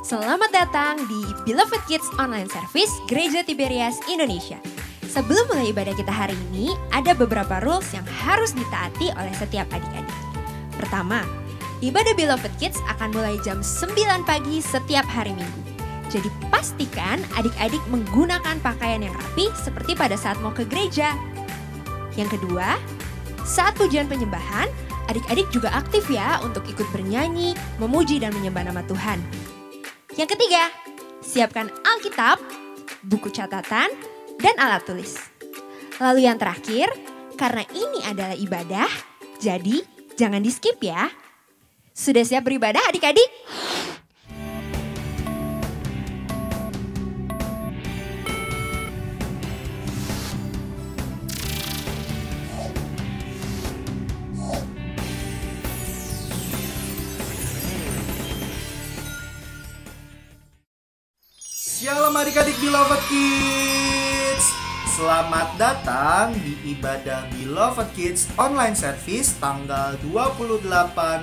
Selamat datang di Beloved Kids Online Service Gereja Tiberias Indonesia. Sebelum mulai ibadah kita hari ini, ada beberapa rules yang harus ditaati oleh setiap adik-adik. Pertama, ibadah Beloved Kids akan mulai jam 9 pagi setiap hari Minggu. Jadi pastikan adik-adik menggunakan pakaian yang rapi seperti pada saat mau ke gereja. Yang kedua, saat pujian penyembahan, adik-adik juga aktif ya untuk ikut bernyanyi, memuji dan menyembah nama Tuhan. Yang ketiga, siapkan Alkitab, buku catatan, dan alat tulis. Lalu yang terakhir, karena ini adalah ibadah, jadi jangan di skip ya. Sudah siap beribadah adik-adik? Shalom adik-adik Beloved Kids. Selamat datang di ibadah Beloved Kids Online Service tanggal 28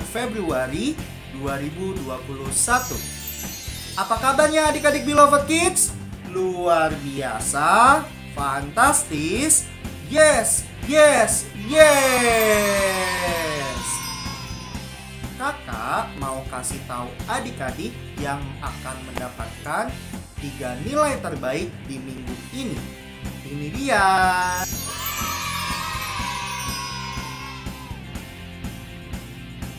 Februari 2021. Apa kabarnya adik-adik Beloved Kids? Luar biasa, fantastis, yes, yes, yes. Kakak mau kasih tahu adik-adik yang akan mendapatkan 3 nilai terbaik di minggu ini. Ini dia.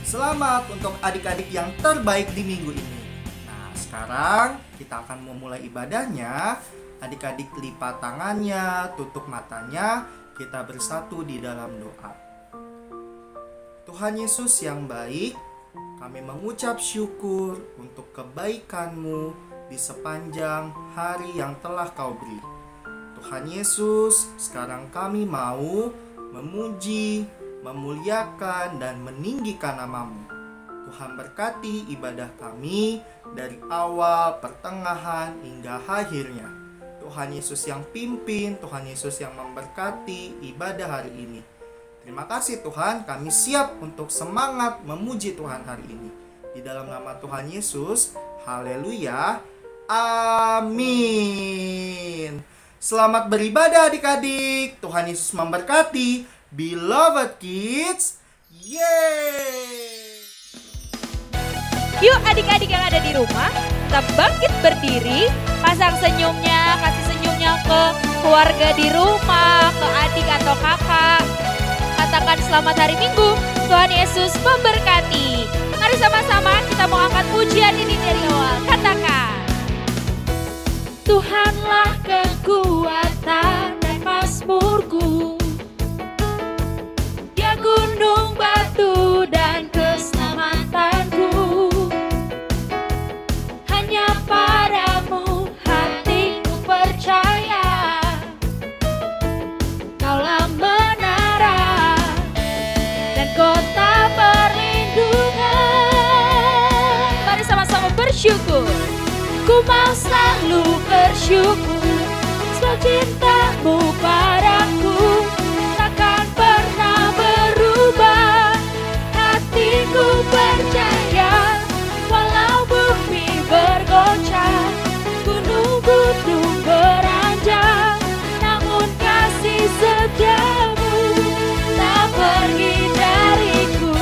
Selamat untuk adik-adik yang terbaik di minggu ini. Nah, sekarang kita akan memulai ibadahnya. Adik-adik lipat tangannya, tutup matanya, kita bersatu di dalam doa. Tuhan Yesus yang baik, kami mengucap syukur untuk kebaikan-Mu di sepanjang hari yang telah Kau beri. Tuhan Yesus, sekarang kami mau memuji, memuliakan, dan meninggikan nama-Mu. Tuhan berkati ibadah kami dari awal, pertengahan, hingga akhirnya. Tuhan Yesus yang pimpin, Tuhan Yesus yang memberkati ibadah hari ini. Terima kasih Tuhan, kami siap untuk semangat memuji Tuhan hari ini. Di dalam nama Tuhan Yesus, haleluya, amin. Selamat beribadah adik-adik, Tuhan Yesus memberkati. Beloved Kids, yeay! Yuk adik-adik yang ada di rumah, kita bangkit berdiri, pasang senyumnya, kasih senyumnya ke keluarga di rumah, ke adik atau kakak. Katakan selamat hari Minggu, Tuhan Yesus memberkati. Mari sama-sama kita mau angkat pujian ini dari awal. Katakan, Tuhanlah kekuatan dan mazmurku, Dia gunung batu dan keselamatanku. Hanya padamu hatiku percaya, Kaulah menara dan kota perlindungan. Mari sama-sama bersyukur. Ku mau selalu bersyukur, sebab cinta-Mu padaku takkan pernah berubah. Hatiku percaya, walau bumi bergoncang, gunung-gunung beranjak, namun kasih setia-Mu tak pergi dariku.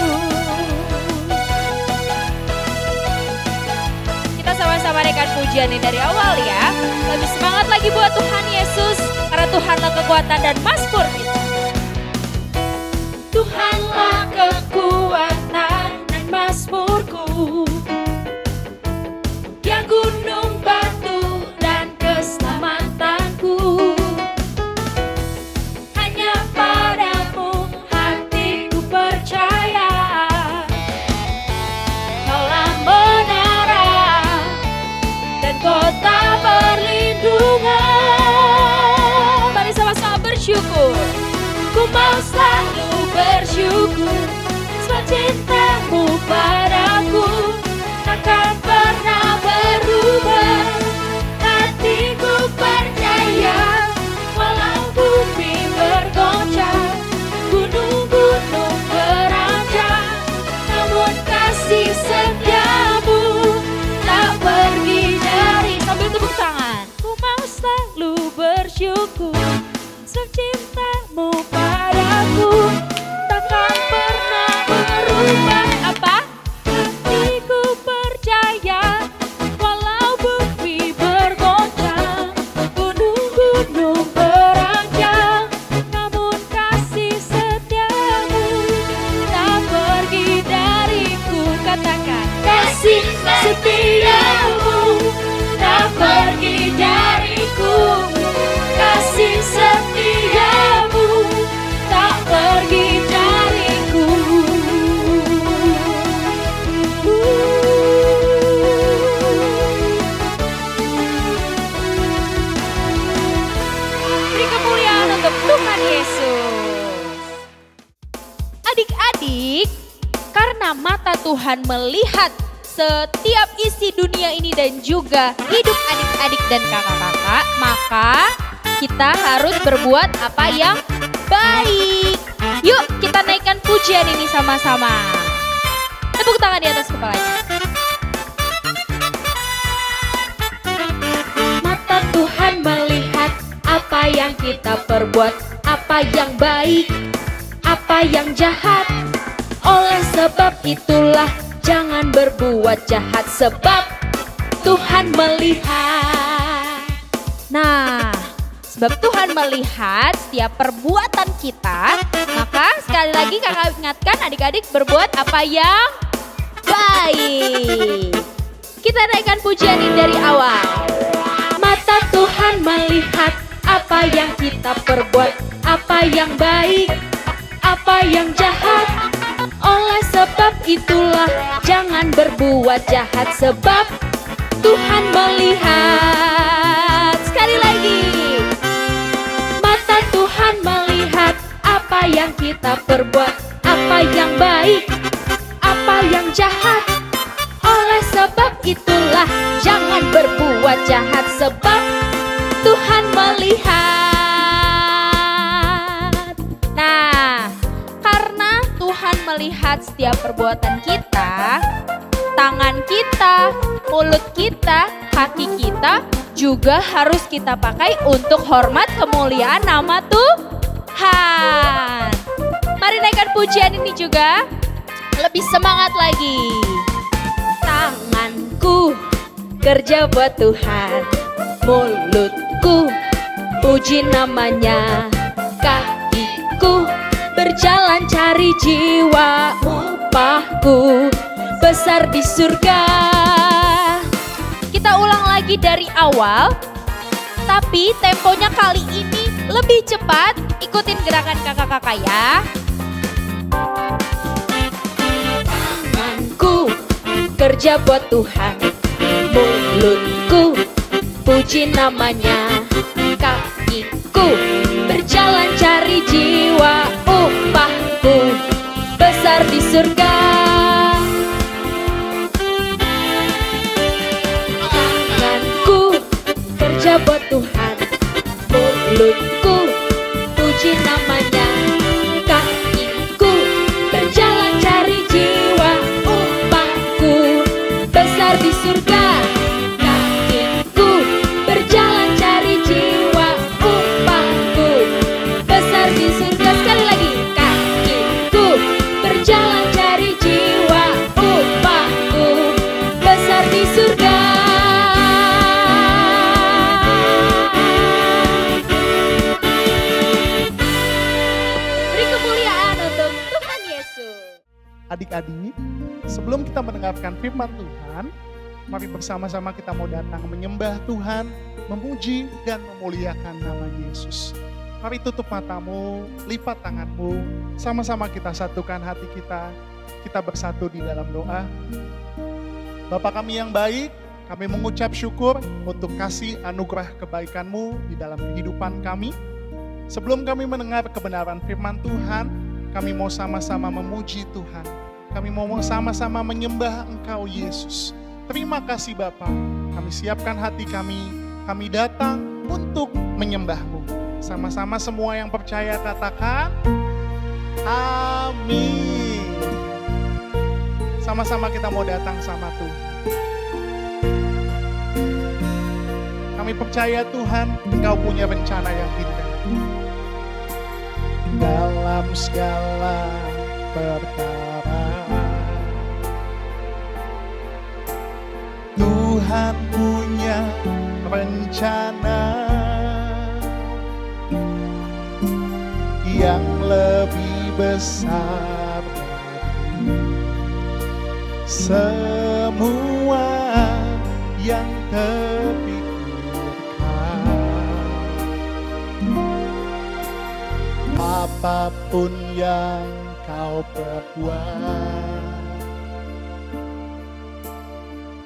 Kita sama-sama naikkan pujian ini dari awal ya. Lebih semangat lagi buat Tuhan Yesus, karena Tuhanlah kekuatan dan mazmur kita. Tuhanlah kekuatan dan mazmurku, Dia gunung batu dan keselamatanku. Hanya padamu hatiku percaya, Kaulah menara dan kota perlindungan. Mari sama-sama bersyukur. Ku mau selalu bersyukur, sebab cinta-Mu padaku takkan pernah berubah. Hatiku percaya, walau bumi bergoncang, gunung-gunung beranjak, namun kasih setia-Mu tak pergi katakan, kasih setiamu tak pergi dariku, kasih setiamu tak pergi dariku. beri kemuliaan untuk Tuhan Yesus. Adik-adik, karena mata Tuhan melihat setiap isi dunia ini dan juga hidup adik-adik dan kakak-kakak, maka kita harus berbuat apa yang baik. Yuk kita naikkan pujian ini sama-sama. Tepuk tangan di atas kepalanya. Mata Tuhan melihat apa yang kita perbuat, apa yang baik, apa yang jahat. Oleh sebab itulah jangan berbuat jahat, sebab Tuhan melihat. Nah, sebab Tuhan melihat setiap perbuatan kita, maka sekali lagi kakak ingatkan adik-adik berbuat apa yang baik. Kita naikkan pujian ini dari awal. Mata Tuhan melihat apa yang kita perbuat, apa yang baik, apa yang jahat. Oleh sebab itulah jangan berbuat jahat, sebab Tuhan melihat. Sekali lagi. Mata Tuhan melihat apa yang kita perbuat, apa yang baik, apa yang jahat. Oleh sebab itulah jangan berbuat jahat, sebab Tuhan melihat. Nah, karena Tuhan melihat setiap perbuatan kita, tangan kita, mulut kita, kaki kita juga harus kita pakai untuk hormat kemuliaan nama Tuhan. Mari naikkan pujian ini juga, lebih semangat lagi. Tanganku kerja buat Tuhan, mulutku puji namanya, kakiku berjalan cari jiwa, upahku besar di surga. Kita ulang lagi dari awal, tapi temponya kali ini lebih cepat. Ikutin gerakan kakak-kakak ya. Tanganku kerja buat Tuhan, mulutku puji namanya, kakiku berjalan cari jiwa, upahku besar di surga. Tanganku kerja buat Tuhan, mulutku puji namanya, kakiku berjalan cari jiwa, upahku besar di surga. Kakiku berjalan cari jiwa, upahku besar di surga. Sekali lagi, kakiku berjalan cari jiwa, upahku besar di surga. Beri kemuliaan untuk Tuhan Yesus. Adik-adik, sebelum kita mendengarkan firman Tuhan, mari bersama-sama kita mau datang menyembah Tuhan, memuji dan memuliakan nama Yesus. Mari tutup matamu, lipat tanganmu, sama-sama kita satukan hati kita bersatu di dalam doa. Bapa kami yang baik, kami mengucap syukur untuk kasih anugerah kebaikan-Mu di dalam kehidupan kami. Sebelum kami mendengar kebenaran firman Tuhan, kami mau sama-sama memuji Tuhan. Kami mau sama-sama menyembah Engkau Yesus. Terima kasih Bapa, kami siapkan hati kami datang untuk menyembah-Mu. Sama-sama semua yang percaya katakan, amin. Sama-sama kita mau datang sama Tuhan. Kami percaya Tuhan, Engkau punya rencana yang indah. Dalam segala perkara, Tuhan punya rencana yang lebih besar dari semua yang terpikirkan, apapun yang kau perbuat,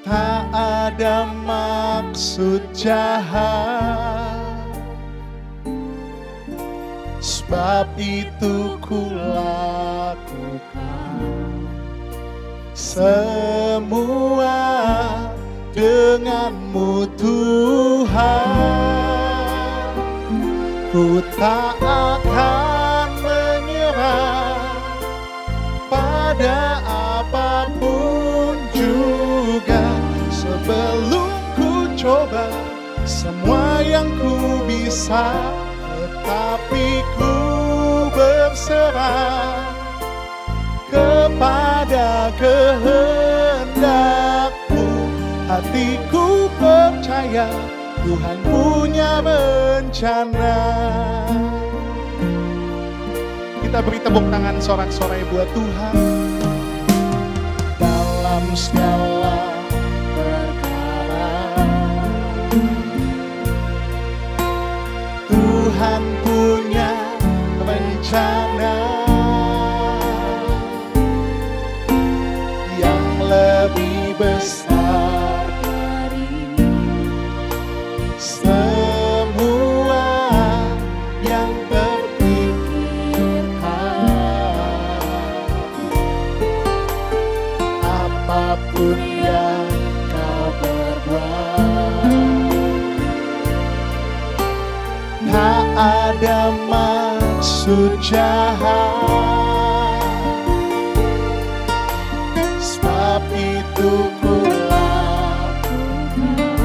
tak ada maksud jahat, sebab itu ku lakukan semua denganmu Tuhan. Ku tak akan menyerah pada apapun juga, sebelum ku coba semua yang ku bisa, tetapi ku berserah kepada kehendakmu. Hatiku percaya Tuhan punya rencana. Kita beri tepuk tangan sorak-sorai buat Tuhan. Dalam segala perkara Tuhan punya rencana yang lebih besar dari semua yang terpikirkan. Apapun yang kau perbuat, tak ada maksud jahat, sebab itu ku lakukan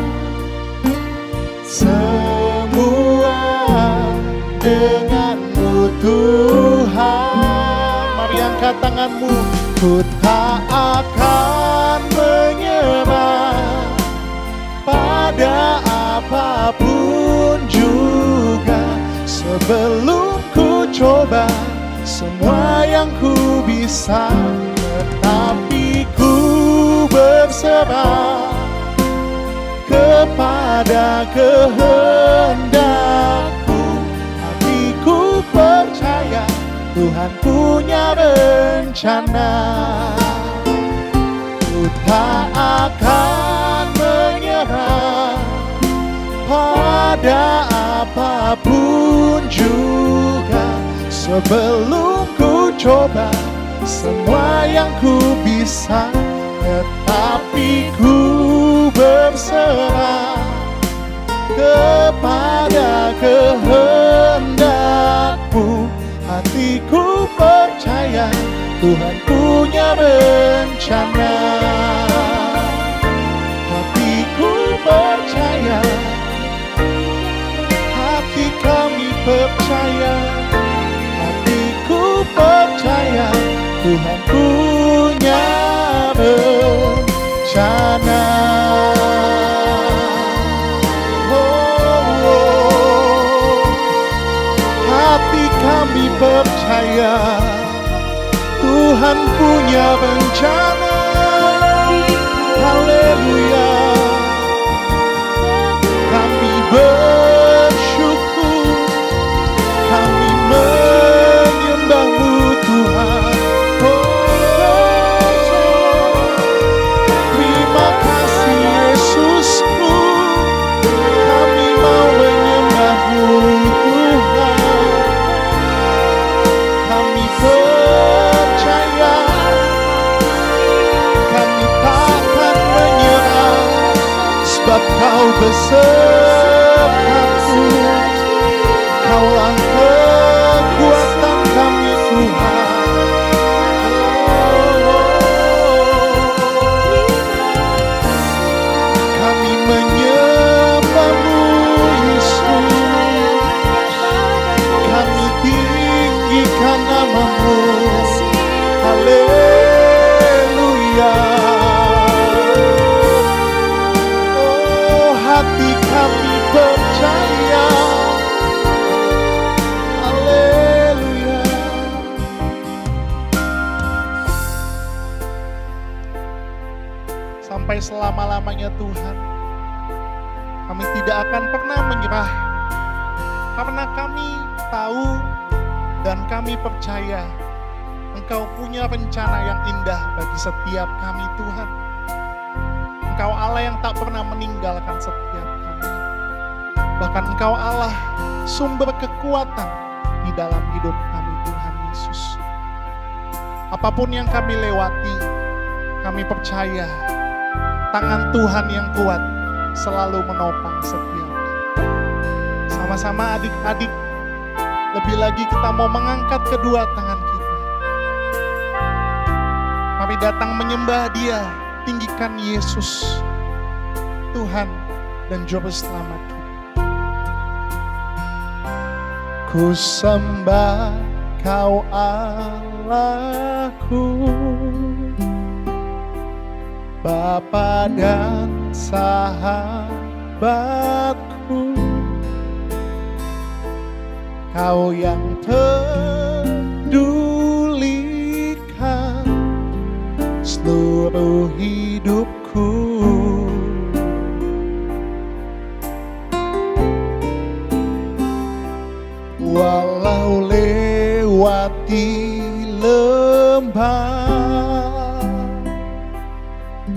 semua denganmu Tuhan. Mari angkat tanganmu. Ku tak akan menyerah pada apapun juga, sebelum ku coba semua yang ku bisa, tetapi ku berserah kepada kehendakmu. Hatiku percaya Tuhan punya rencana. Ku tak akan menyerah pada apapun juga, sebelum ku coba semua yang ku bisa, tetapi ku berserah kepada kehendakmu. Hatiku percaya Tuhan punya rencana. Hatiku percaya, hati kami percaya, hatiku percaya Tuhan punya rencana. Hati kami percaya Tuhan punya rencana. Haleluya. Kami bersyukur, kami menyembah-Mu Tuhan. Terima kasih Yesusku, kami mau menyembah-Mu Tuhan. Kami percaya, kami takkan menyerah, sebab Kau besertaku. Kaulah kekuatan kami Tuhan. Kami menyembah-Mu Yesus, kami tinggikan nama-Mu. Haleluya. Oh, hati kami sampai selama-lamanya Tuhan. Kami tidak akan pernah menyerah, karena kami tahu dan kami percaya Engkau punya rencana yang indah bagi setiap kami Tuhan. Engkau Allah yang tak pernah meninggalkan setiap kami. Bahkan Engkau Allah sumber kekuatan di dalam hidup kami Tuhan Yesus. Apapun yang kami lewati, kami percaya tangan Tuhan yang kuat selalu menopang setiap kami. Sama-sama adik-adik, lebih lagi kita mau mengangkat kedua tangan kita. Mari datang menyembah Dia, tinggikan Yesus, Tuhan dan Juru Selamat kita. Ku sembah Kau Allahku, Bapa dan sahabatku, Kau yang pedulikan seluruh hidupku. Walau lewati lembah,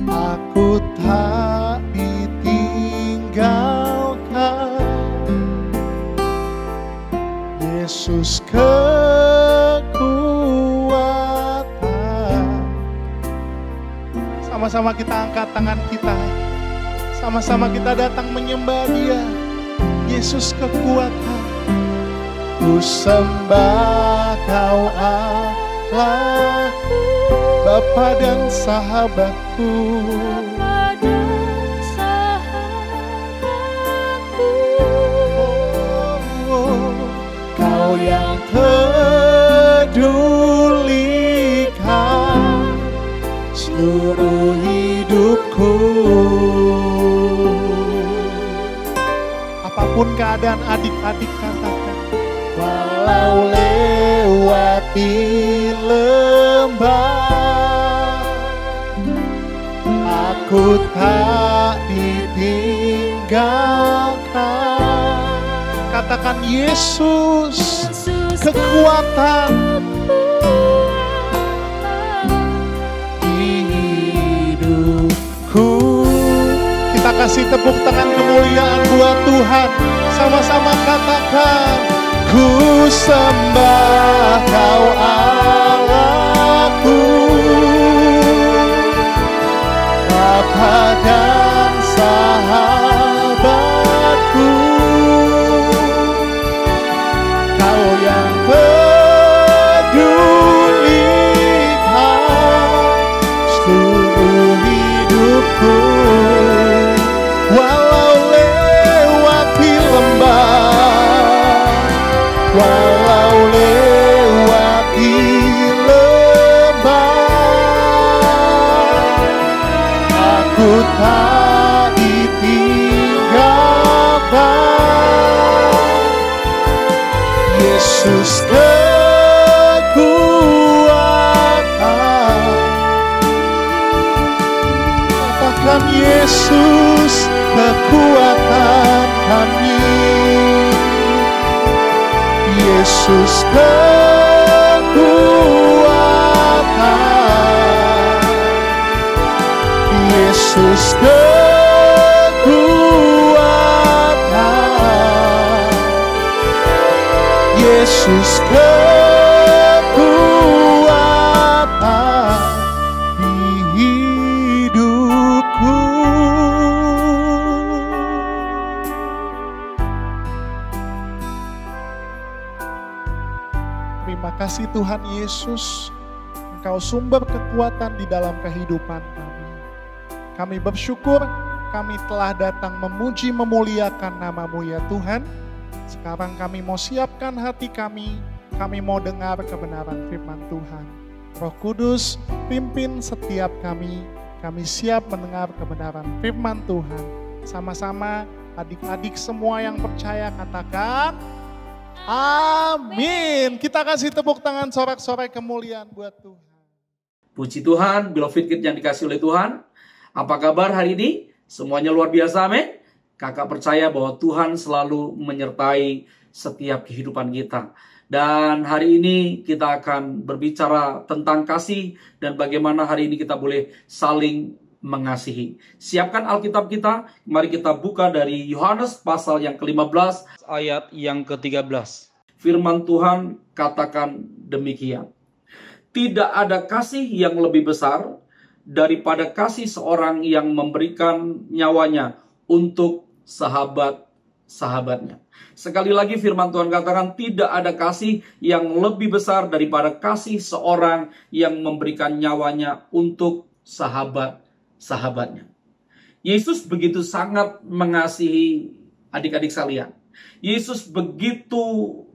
aku tak ditinggalkan. Yesus kekuatan. Sama-sama kita angkat tangan kita. Sama-sama kita datang menyembah Dia. Yesus kekuatan. Ku sembah Kau Allah, Bapa dan sahabatku, Kau yang pedulikan seluruh hidupku. Apapun keadaan adik-adik katakan, walau lewati lembah, aku tak ditinggalkan. Katakan Yesus, kekuatan di hidupku. Kita kasih tepuk tangan kemuliaan buat Tuhan. Sama-sama katakan, ku sembah Kau Allahku, Bapa dan sahabatku, Kau yang pedulikan seluruh hidupku. Walau lewati lembah, walau lewati lembah, aku tak ditinggalkan. Yesus kekuatan. Katakan Yesus kekuatan kami. Yesus kekuatan. Yesus kekuatan. Yesus kekuatan di hidupku. Terima kasih Tuhan Yesus, Engkau sumber kekuatan di dalam kehidupan kami. Kami bersyukur kami telah datang memuji memuliakan nama-Mu ya Tuhan. Sekarang kami mau siapkan hati kami mau dengar kebenaran firman Tuhan. Roh Kudus pimpin setiap kami siap mendengar kebenaran firman Tuhan. Sama-sama adik-adik semua yang percaya katakan, amin. Kita kasih tepuk tangan sorak-sorai kemuliaan buat Tuhan. Puji Tuhan, beloved kids yang dikasih oleh Tuhan. Apa kabar hari ini? Semuanya luar biasa, amin? Kakak percaya bahwa Tuhan selalu menyertai setiap kehidupan kita. Dan hari ini kita akan berbicara tentang kasih dan bagaimana hari ini kita boleh saling mengasihi. Siapkan Alkitab kita, mari kita buka dari Yohanes pasal yang ke-15 ayat yang ke-13. Firman Tuhan katakan demikian. Tidak ada kasih yang lebih besar daripada kasih seorang yang memberikan nyawanya untuk sahabat-sahabatnya. Sekali lagi firman Tuhan katakan tidak ada kasih yang lebih besar daripada kasih seorang yang memberikan nyawanya untuk sahabat-sahabatnya. Yesus begitu sangat mengasihi adik-adik sekalian. Yesus begitu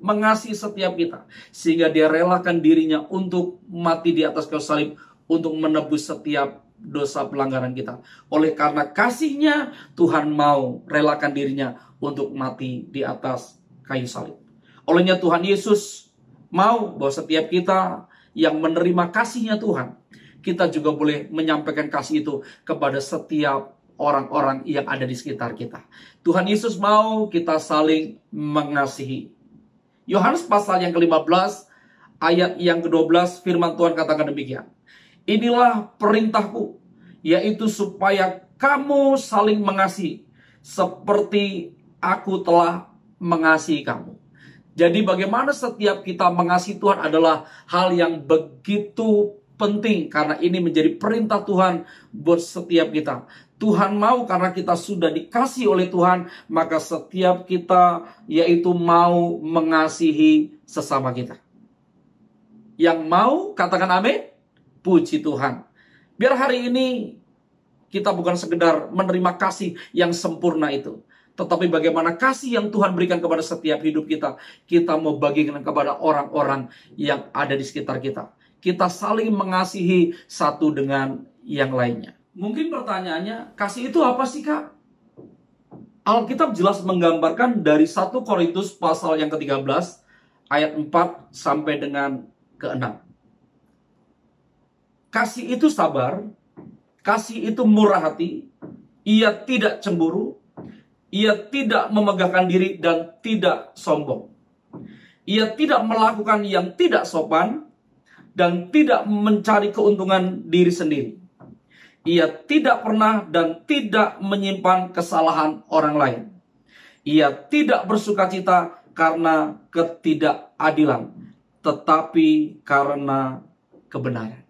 mengasihi setiap kita sehingga dia relakan dirinya untuk mati di atas kayu salib untuk menebus setiap dosa pelanggaran kita. Oleh karena kasihnya Tuhan mau relakan dirinya untuk mati di atas kayu salib. Olehnya Tuhan Yesus mau bahwa setiap kita yang menerima kasihnya Tuhan, kita juga boleh menyampaikan kasih itu kepada setiap orang-orang yang ada di sekitar kita. Tuhan Yesus mau kita saling mengasihi. Yohanes pasal yang ke-15 ayat yang ke-12 firman Tuhan katakan demikian. Inilah perintahku, yaitu supaya kamu saling mengasihi seperti aku telah mengasihi kamu. Jadi bagaimana setiap kita mengasihi Tuhan adalah hal yang begitu penting karena ini menjadi perintah Tuhan buat setiap kita. Tuhan mau karena kita sudah dikasih oleh Tuhan, maka setiap kita yaitu mau mengasihi sesama kita. Yang mau katakan amin, puji Tuhan. Biar hari ini kita bukan sekedar menerima kasih yang sempurna itu, tetapi bagaimana kasih yang Tuhan berikan kepada setiap hidup kita, kita mau bagikan kepada orang-orang yang ada di sekitar kita. Kita saling mengasihi satu dengan yang lainnya. Mungkin pertanyaannya, kasih itu apa sih, Kak? Alkitab jelas menggambarkan dari 1 Korintus pasal yang ke-13 ayat 4 sampai dengan ke-6. Kasih itu sabar, kasih itu murah hati, ia tidak cemburu, ia tidak memegahkan diri dan tidak sombong. Ia tidak melakukan yang tidak sopan dan tidak mencari keuntungan diri sendiri. Ia tidak pernah dan tidak menyimpan kesalahan orang lain. Ia tidak bersukacita karena ketidakadilan, tetapi karena kebenaran.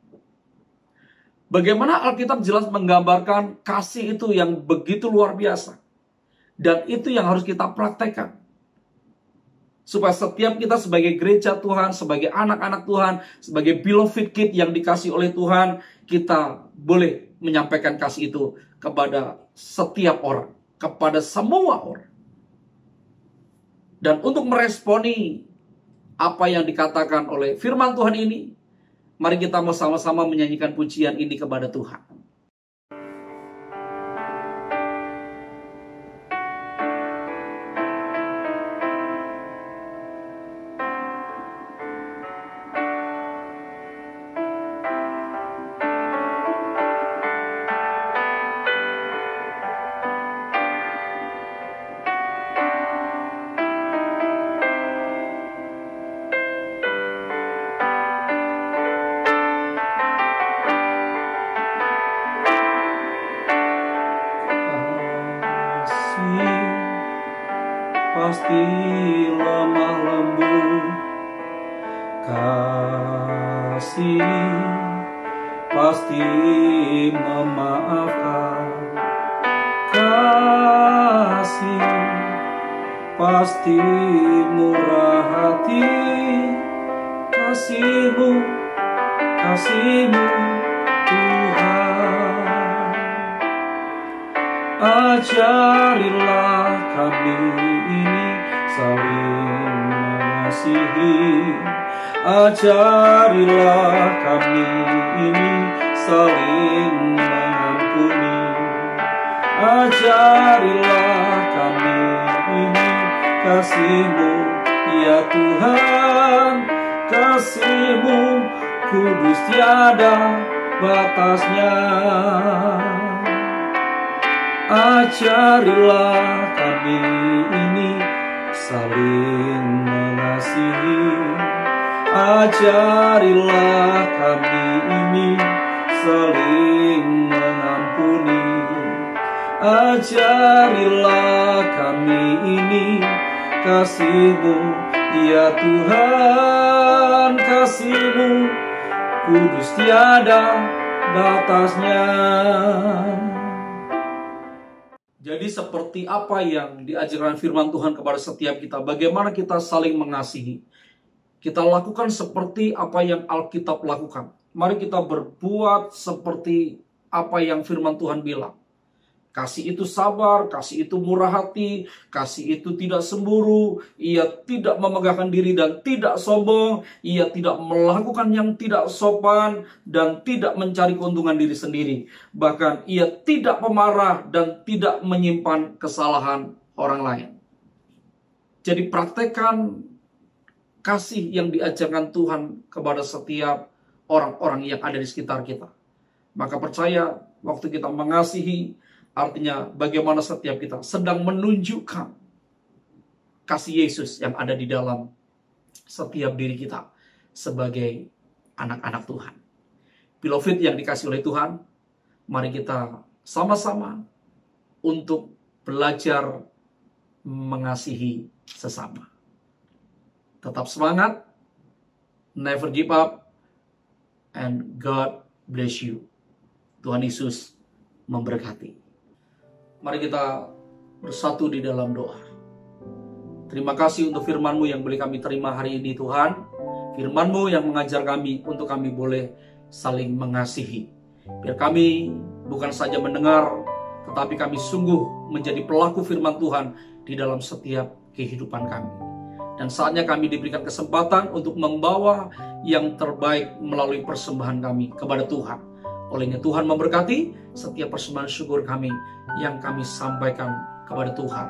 Bagaimana Alkitab jelas menggambarkan kasih itu yang begitu luar biasa. Dan itu yang harus kita praktekkan. Supaya setiap kita sebagai gereja Tuhan, sebagai anak-anak Tuhan, sebagai beloved kid yang dikasih oleh Tuhan, kita boleh menyampaikan kasih itu kepada setiap orang, kepada semua orang. Dan untuk meresponi apa yang dikatakan oleh firman Tuhan ini, mari kita sama-sama menyanyikan pujian ini kepada Tuhan. Pasti lemah lembut, kasih pasti memaafkan, kasih pasti murah hati, kasih-Mu Tuhan. Ajarilah kami ini saling mengasihi, ajarilah kami ini saling mengampuni, ajarilah kami ini kasih-Mu ya Tuhan, kasih-Mu kudus tiada batasnya. Ajarilah kami ini saling mengasihi. Ajarilah kami ini saling mengampuni. Ajarilah kami ini kasih-Mu, ya Tuhan, kasih-Mu kudus tiada batasnya. Jadi seperti apa yang diajarkan firman Tuhan kepada setiap kita, bagaimana kita saling mengasihi. Kita lakukan seperti apa yang Alkitab lakukan. Mari kita berbuat seperti apa yang firman Tuhan bilang. Kasih itu sabar, kasih itu murah hati, kasih itu tidak cemburu, ia tidak memegahkan diri dan tidak sombong, ia tidak melakukan yang tidak sopan dan tidak mencari keuntungan diri sendiri. Bahkan ia tidak pemarah dan tidak menyimpan kesalahan orang lain. Jadi praktekkan kasih yang diajarkan Tuhan kepada setiap orang-orang yang ada di sekitar kita. Maka percaya waktu kita mengasihi, artinya bagaimana setiap kita sedang menunjukkan kasih Yesus yang ada di dalam setiap diri kita sebagai anak-anak Tuhan. Beloved yang dikasihi oleh Tuhan, mari kita sama-sama untuk belajar mengasihi sesama. Tetap semangat, never give up, and God bless you. Tuhan Yesus memberkati. Mari kita bersatu di dalam doa. Terima kasih untuk firman-Mu yang boleh kami terima hari ini Tuhan. Firman-Mu yang mengajar kami untuk kami boleh saling mengasihi. Biar kami bukan saja mendengar, tetapi kami sungguh menjadi pelaku firman Tuhan di dalam setiap kehidupan kami. Dan saatnya kami diberikan kesempatan untuk membawa yang terbaik melalui persembahan kami kepada Tuhan. Olehnya Tuhan memberkati setiap persembahan syukur kami yang kami sampaikan kepada Tuhan.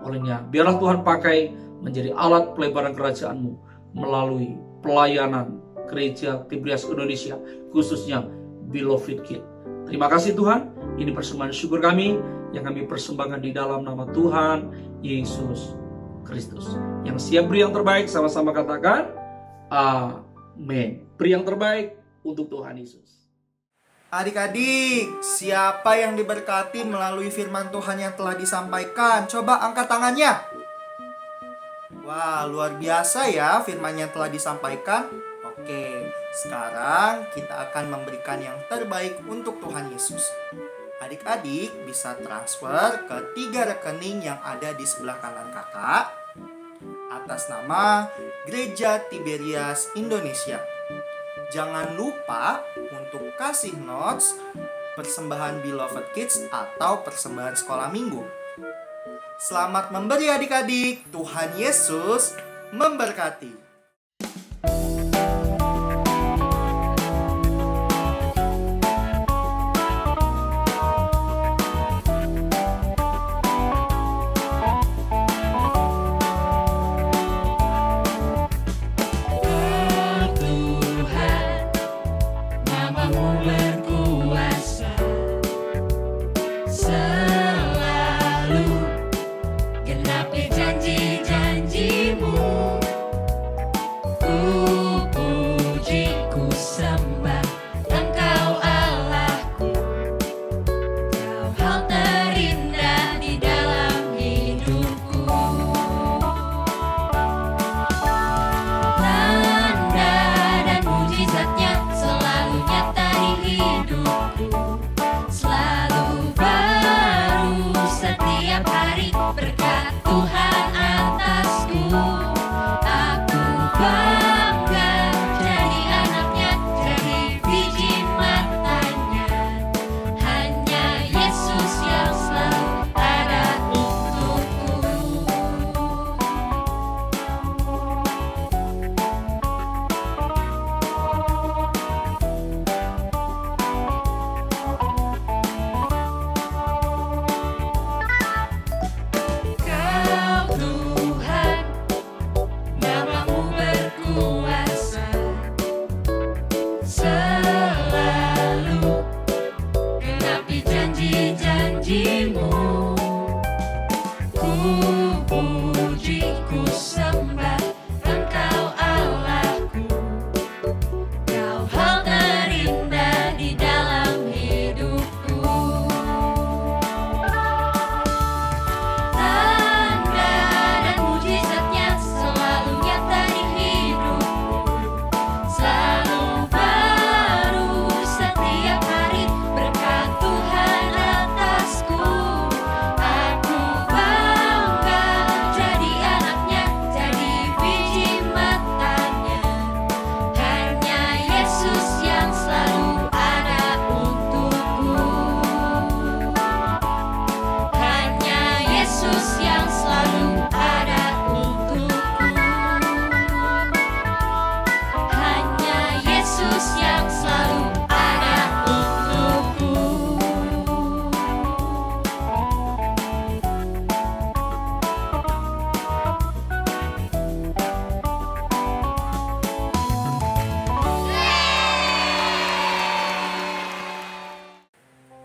Olehnya biarlah Tuhan pakai menjadi alat pelebaran kerajaan-Mu melalui pelayanan gereja Tiberias Indonesia, khususnya Beloved Kids. Terima kasih Tuhan, ini persembahan syukur kami yang kami persembahkan di dalam nama Tuhan Yesus Kristus. Yang siap beri yang terbaik, sama-sama katakan amin. Beri yang terbaik untuk Tuhan Yesus. Adik-adik, siapa yang diberkati melalui firman Tuhan yang telah disampaikan? Coba angkat tangannya. Wah, luar biasa ya firman yang telah disampaikan. Oke, sekarang kita akan memberikan yang terbaik untuk Tuhan Yesus. Adik-adik bisa transfer ke 3 rekening yang ada di sebelah kanan kakak atas nama Gereja Tiberias Indonesia. Jangan lupa untuk kasih notes persembahan Beloved Kids atau persembahan sekolah minggu. Selamat memberi adik-adik. Tuhan Yesus memberkati.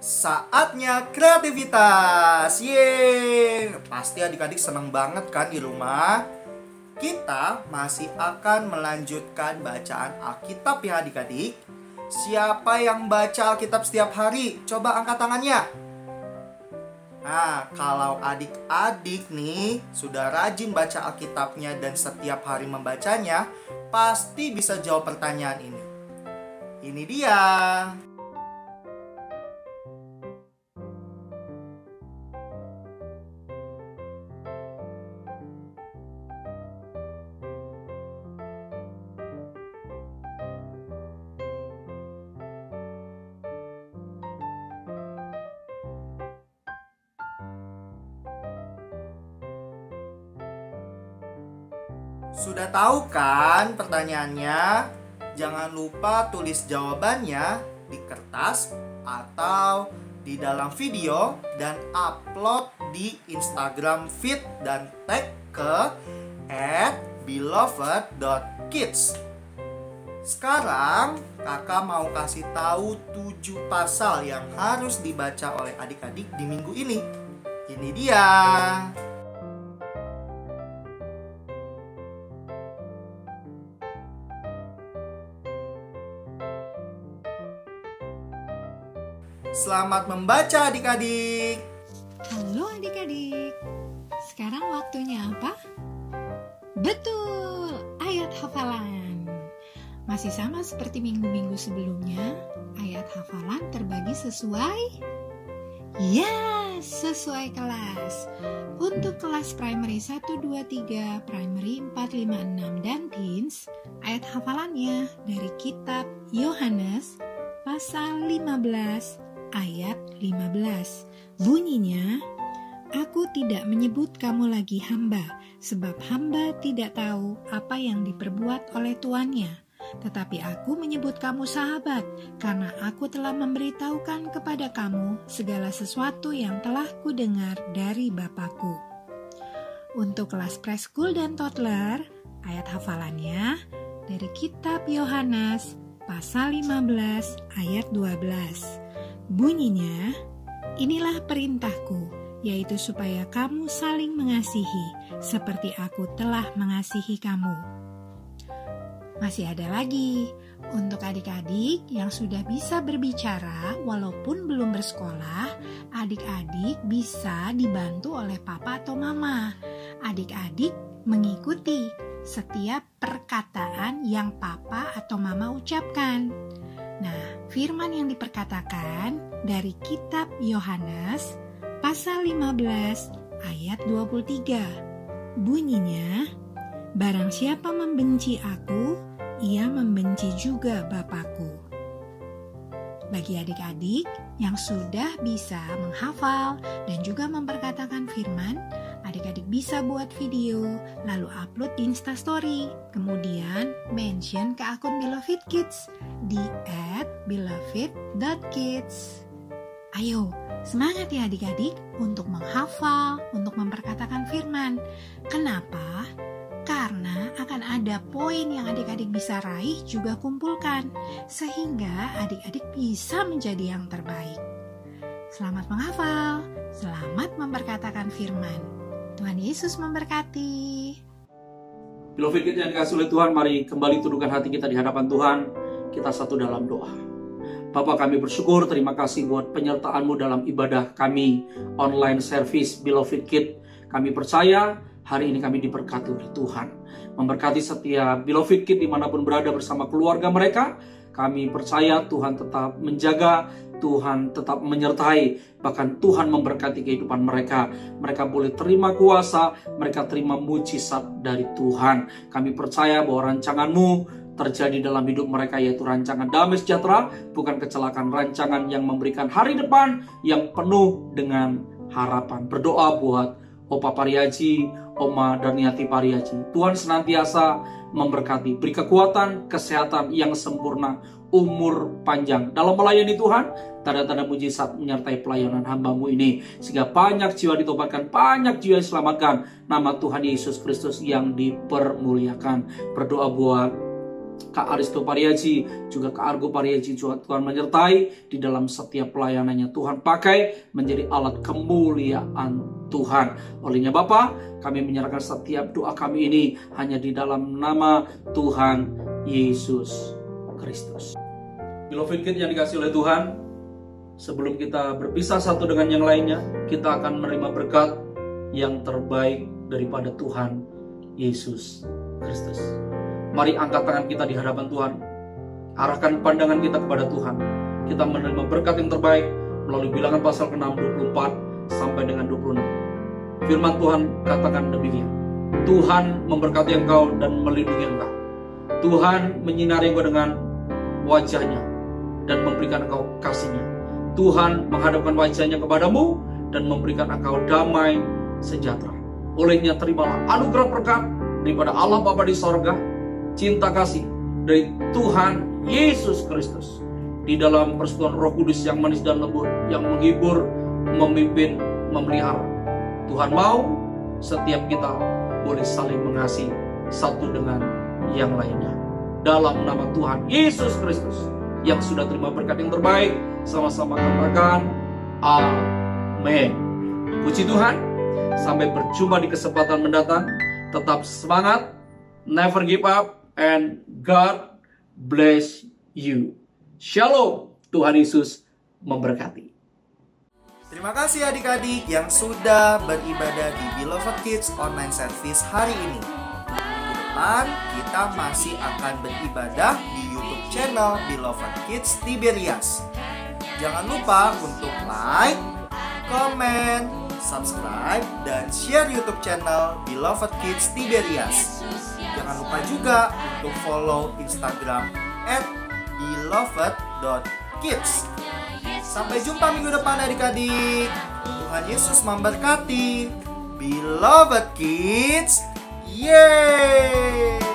Saatnya kreativitas. Yeay. Pasti adik-adik senang banget kan di rumah. Kita masih akan melanjutkan bacaan Alkitab ya adik-adik. Siapa yang baca Alkitab setiap hari? Coba angkat tangannya. Nah, kalau adik-adik nih sudah rajin baca Alkitabnya dan setiap hari membacanya, pasti bisa jawab pertanyaan ini. Ini dia. Sudah tahu kan pertanyaannya? Jangan lupa tulis jawabannya di kertas atau di dalam video dan upload di Instagram feed dan tag ke @beloved.kids. Sekarang kakak mau kasih tahu 7 pasal yang harus dibaca oleh adik-adik di minggu ini. Ini dia. Selamat membaca adik-adik. Halo adik-adik. Sekarang waktunya apa? Betul, ayat hafalan. Masih sama seperti minggu-minggu sebelumnya, ayat hafalan terbagi sesuai sesuai kelas. Untuk kelas primary 1, 2, 3, primary 4, 5, 6, dan teens, ayat hafalannya dari kitab Yohanes pasal 15 ayat 15. Bunyinya, "Aku tidak menyebut kamu lagi hamba, sebab hamba tidak tahu apa yang diperbuat oleh tuannya. Tetapi aku menyebut kamu sahabat, karena aku telah memberitahukan kepada kamu segala sesuatu yang telah kudengar dari Bapakku." Untuk kelas preschool dan toddler, ayat hafalannya dari kitab Yohanes pasal 15 ayat 12. Bunyinya, "Inilah perintahku, yaitu supaya kamu saling mengasihi, seperti aku telah mengasihi kamu." Masih ada lagi, untuk adik-adik yang sudah bisa berbicara walaupun belum bersekolah, adik-adik bisa dibantu oleh papa atau mama. Adik-adik mengikuti setiap perkataan yang papa atau mama ucapkan. Nah, firman yang diperkatakan dari kitab Yohanes pasal 15 ayat 23. Bunyinya, "Barang siapa membenci aku, ia membenci juga Bapakku." Bagi adik-adik yang sudah bisa menghafal dan juga memperkatakan firman, adik-adik bisa buat video, lalu upload di Instastory. Kemudian mention ke akun Beloved Kids di @beloved.kids. Ayo, semangat ya adik-adik untuk menghafal, untuk memperkatakan firman. Kenapa? Karena akan ada poin yang adik-adik bisa raih juga kumpulkan, sehingga adik-adik bisa menjadi yang terbaik. Selamat menghafal, selamat memperkatakan firman. Tuhan Yesus memberkati. Beloved Kids yang dikasihi oleh Tuhan, mari kembali tundukkan hati kita di hadapan Tuhan. Kita satu dalam doa. Bapa, kami bersyukur, terima kasih buat penyertaan-Mu dalam ibadah kami online service Beloved Kids. Kami percaya hari ini kami diberkati oleh Tuhan. Memberkati setiap Beloved Kids dimanapun berada bersama keluarga mereka. Kami percaya Tuhan tetap menjaga, Tuhan tetap menyertai, bahkan Tuhan memberkati kehidupan mereka. Mereka boleh terima kuasa, mereka terima mujizat dari Tuhan. Kami percaya bahwa rancangan-Mu terjadi dalam hidup mereka, yaitu rancangan damai sejahtera, bukan kecelakaan, rancangan yang memberikan hari depan yang penuh dengan harapan. Berdoa buat Opa Pariaji, Oma Darniati Pariaji. Tuhan senantiasa memberkati, beri kekuatan, kesehatan yang sempurna, umur panjang dalam melayani Tuhan. Tanda-tanda mujizat menyertai pelayanan hamba-Mu ini, sehingga banyak jiwa ditobatkan, banyak jiwa diselamatkan. Nama Tuhan Yesus Kristus yang dipermuliakan. Berdoa buat Kak Aristo Pariaji, juga Kak Argo Pariaji, Tuhan menyertai di dalam setiap pelayanannya. Tuhan pakai menjadi alat kemuliaan Tuhan. Olehnya Bapa, kami menyerahkan setiap doa kami ini hanya di dalam nama Tuhan Yesus Kristus. Beloved Kids yang dikasih oleh Tuhan, sebelum kita berpisah satu dengan yang lainnya, kita akan menerima berkat yang terbaik daripada Tuhan Yesus Kristus. Mari angkat tangan kita di hadapan Tuhan. Arahkan pandangan kita kepada Tuhan. Kita menerima berkat yang terbaik melalui bilangan pasal ke-6, 24 sampai dengan 26. Firman Tuhan katakan demikian. Tuhan memberkati engkau dan melindungi engkau. Tuhan menyinari engkau dengan wajahnya dan memberikan engkau kasih-Nya. Tuhan menghadapkan wajahnya kepadamu dan memberikan engkau damai sejahtera. Olehnya terimalah anugerah berkat daripada Allah Bapa di sorga, cinta kasih dari Tuhan Yesus Kristus di dalam persekutuan Roh Kudus yang manis dan lembut, yang menghibur, memimpin, memelihara. Tuhan mau setiap kita boleh saling mengasihi satu dengan yang lainnya. Dalam nama Tuhan Yesus Kristus yang sudah terima berkat yang terbaik, sama-sama katakan amin. Puji Tuhan. Sampai berjumpa di kesempatan mendatang. Tetap semangat, never give up, and God bless you. Shalom, Tuhan Yesus memberkati. Terima kasih adik-adik yang sudah beribadah di Beloved Kids Online Service hari ini. Minggu depan kita masih akan beribadah di YouTube channel Beloved Kids Tiberias. Jangan lupa untuk like, comment, subscribe, dan share YouTube channel Beloved Kids Tiberias. Jangan lupa juga untuk follow Instagram @beloved.kids. Sampai jumpa minggu depan adik-adik. Tuhan Yesus memberkati. Beloved Kids, yeay!